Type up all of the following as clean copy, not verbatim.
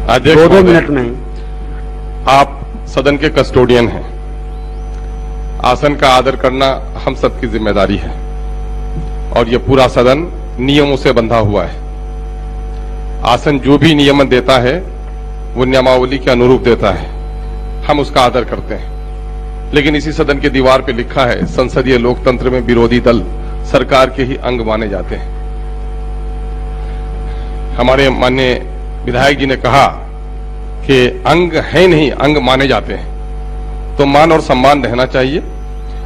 दो मिनट में। आप सदन के कस्टोडियन हैं। आसन का आदर करना हम सबकी जिम्मेदारी है और ये पूरा सदन नियमों से बंधा हुआ है। आसन जो भी नियमन देता है वो नियमावली के अनुरूप देता है, हम उसका आदर करते हैं। लेकिन इसी सदन के दीवार पे लिखा है, संसदीय लोकतंत्र में विरोधी दल सरकार के ही अंग माने जाते हैं। हमारे माननीय विधायक जी ने कहा कि अंग है नहीं, अंग माने जाते हैं, तो मान और सम्मान रहना चाहिए।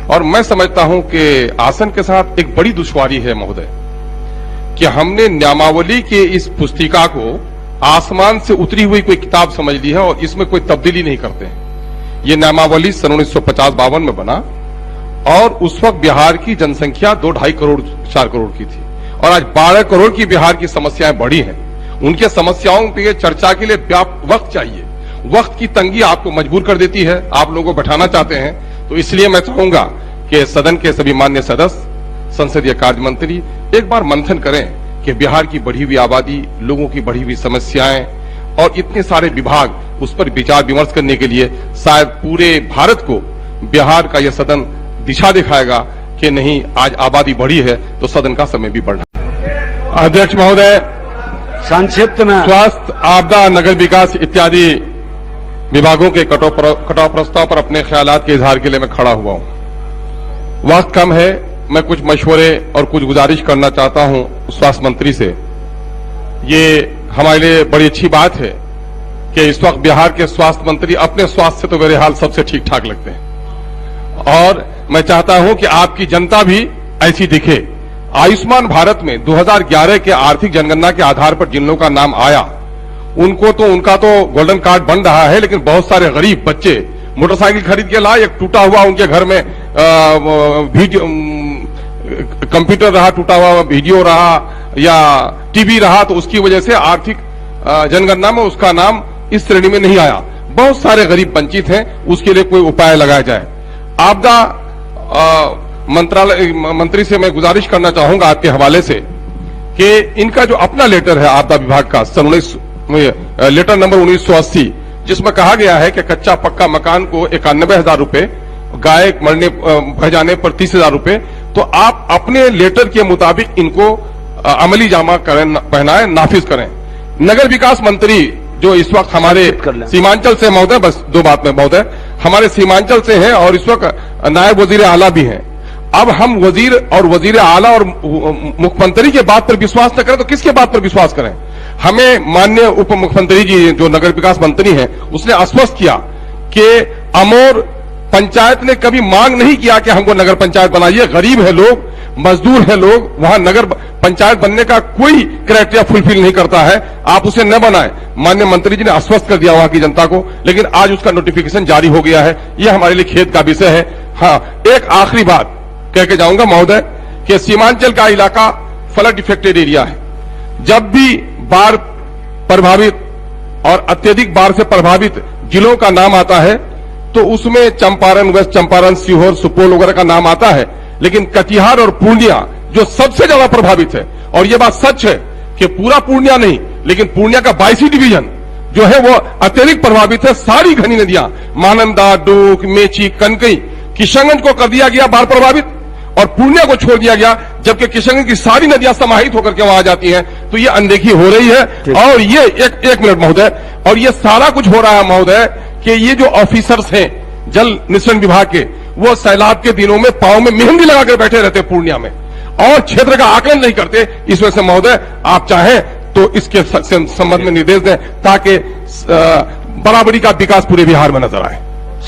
और मैं समझता हूं कि आसन के साथ एक बड़ी दुश्वारी है महोदय कि हमने नियमावली के इस पुस्तिका को आसमान से उतरी हुई कोई किताब समझ ली है और इसमें कोई तब्दीली नहीं करते हैं। ये नियमावली सन 1950-52 में बना और उस वक्त बिहार की जनसंख्या 2-2.5 करोड़ 4 करोड़ की थी और आज 12 करोड़ की बिहार की समस्याएं बढ़ी हैं। उनके समस्याओं पे चर्चा के लिए वक्त चाहिए। वक्त की तंगी आपको मजबूर कर देती है, आप लोगों को बैठाना चाहते हैं। तो इसलिए मैं चाहूंगा कि सदन के सभी मान्य सदस्य, संसदीय कार्य मंत्री एक बार मंथन करें कि बिहार की बढ़ी हुई आबादी, लोगों की बढ़ी हुई समस्याएं और इतने सारे विभाग, उस पर विचार विमर्श करने के लिए शायद पूरे भारत को बिहार का यह सदन दिशा दिखाएगा कि नहीं, आज आबादी बढ़ी है तो सदन का समय भी बढ़ा। अध्यक्ष महोदय, संक्षिप्त में स्वास्थ्य, आपदा, नगर विकास इत्यादि विभागों के कटाव प्रस्ताव पर अपने ख्यालात के इजहार के लिए मैं खड़ा हुआ हूं। वक्त कम है, मैं कुछ मशवरे और कुछ गुजारिश करना चाहता हूं स्वास्थ्य मंत्री से। ये हमारे लिए बड़ी अच्छी बात है कि इस वक्त बिहार के स्वास्थ्य मंत्री अपने स्वास्थ्य से तो मेरे हाल सबसे ठीक ठाक लगते हैं और मैं चाहता हूं कि आपकी जनता भी ऐसी दिखे। आयुष्मान भारत में 2011 के आर्थिक जनगणना के आधार पर जिन लोगों का नाम आया उनका तो गोल्डन कार्ड बन रहा है, लेकिन बहुत सारे गरीब बच्चे मोटरसाइकिल खरीद के लाए, एक टूटा हुआ उनके घर में कंप्यूटर रहा, टूटा हुआ वीडियो रहा या टीवी रहा, तो उसकी वजह से आर्थिक जनगणना में उसका नाम इस श्रेणी में नहीं आया। बहुत सारे गरीब वंचित हैं, उसके लिए कोई उपाय लगाया जाए। आपदा मंत्री से मैं गुजारिश करना चाहूंगा आपके हवाले से कि इनका जो अपना लेटर है आपदा विभाग का लेटर नंबर 1980, जिसमें कहा गया है कि कच्चा पक्का मकान को 91,000 रुपए, गाय मरने बह जाने पर 30,000 रुपए, तो आप अपने लेटर के मुताबिक इनको अमली जामा पहनाएं, नाफिज करें। नगर विकास मंत्री जो इस वक्त हमारे सीमांचल से महोदय, बस 2 बात में महोदय, हमारे सीमांचल से हैं और इस वक्त नायब वजीर आला भी हैं। अब हम वजीर और वजीर आला और मुख्यमंत्री के बात पर विश्वास न करें तो किसके बात पर विश्वास करें? हमें माननीय उप मुख्यमंत्री जी जो नगर विकास मंत्री हैं उसने आश्वस्त किया कि अमोर पंचायत ने कभी मांग नहीं किया कि हमको नगर पंचायत बनाइए। गरीब है लोग, मजदूर है लोग, वहां नगर पंचायत बनने का कोई क्राइटेरिया फुलफिल नहीं करता है, आप उसे न बनाएं। माननीय मंत्री जी ने आश्वस्त कर दिया वहां की जनता को, लेकिन आज उसका नोटिफिकेशन जारी हो गया है। यह हमारे लिए खेद का विषय है। हाँ, एक आखिरी बात कह के जाऊंगा महोदय कि सीमांचल का इलाका फ्लड इफेक्टेड एरिया है। जब भी बाढ़ प्रभावित और अत्यधिक बाढ़ से प्रभावित जिलों का नाम आता है तो उसमें चंपारण, वेस्ट चंपारण, सीहोर, सुपौल वगैरह का नाम आता है, लेकिन कटिहार और पूर्णिया जो सबसे ज्यादा प्रभावित है, और यह बात सच है कि पूरा पूर्णिया नहीं, लेकिन पूर्णिया का 22 डिवीजन जो है वो अत्यधिक प्रभावित है। सारी घनी नदियां महानंदा, डोक, मेची, कनकई, किशनगंज को कर दिया गया बाढ़ प्रभावित और पूर्णिया को छोड़ दिया गया, जबकि किशनगंज की सारी नदियां समाहित होकर के वहां आ जाती हैं। तो ये अनदेखी हो रही है। और ये एक मिनट महोदय, और ये सारा कुछ हो रहा है महोदय कि ये जो ऑफिसर्स हैं जल निस्सरण विभाग के, वो सैलाब के दिनों में पांव में मेहंदी लगाकर बैठे रहते पूर्णिया में और क्षेत्र का आकलन नहीं करते। इस वजह से महोदय आप चाहें तो इसके संबंध में निर्देश दें ताकि बराबरी का विकास पूरे बिहार में नजर आए।